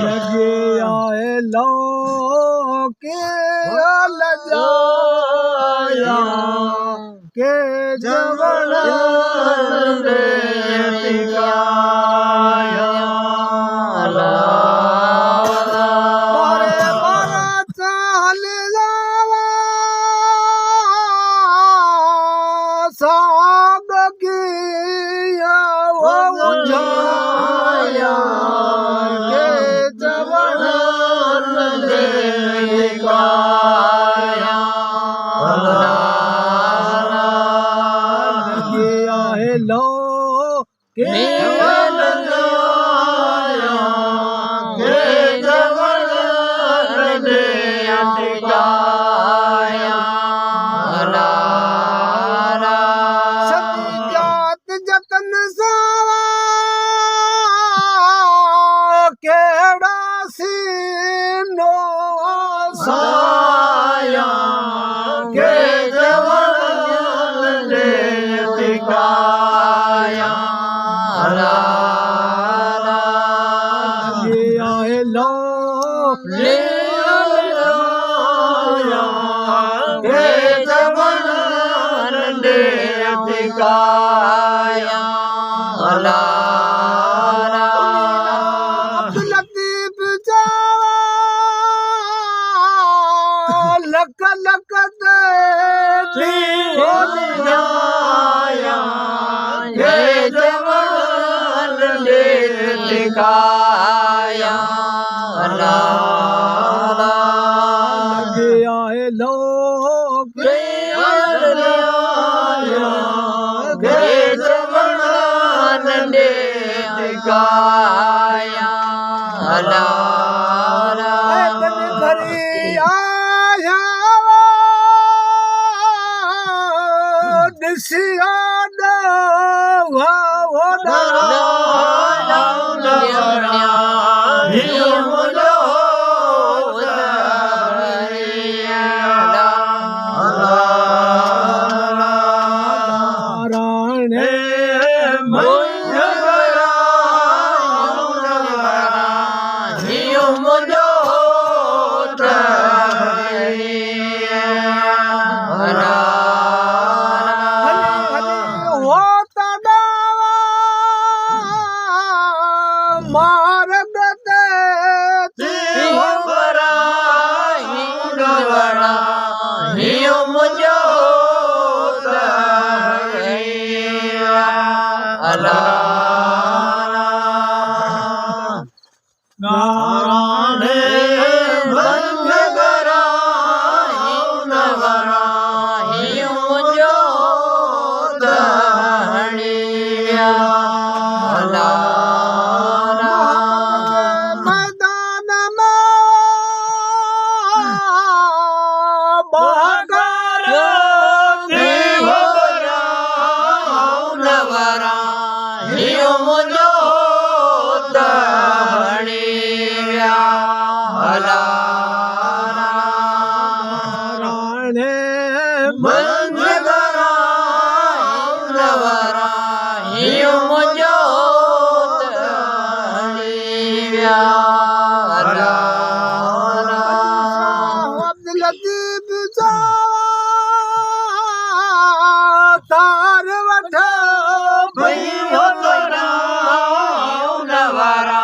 लगे आए लो के लजाया के जवण रे टिकाया बारे बारा चाल जावा साग किया वो उजाया के जवण रे टिकाया लगे आए लो के लजाया के जवण रे टिकाया सत जतन सावा केड़ा सीनो साया के जवण रे टिकाया लगे आए लो ले लजाया के जवण रे टिकाया अब्दुल लतीफ जावा लक लक थी हो जाया के जवण रे टिकाया लगे आए लोग के जवण रे टिकाया भरी आया दिसिया मार्ग मुझो नारायण बंद मुझो मैदान अब्दुल लतीफ तार वठ भई हो तोरा नवरा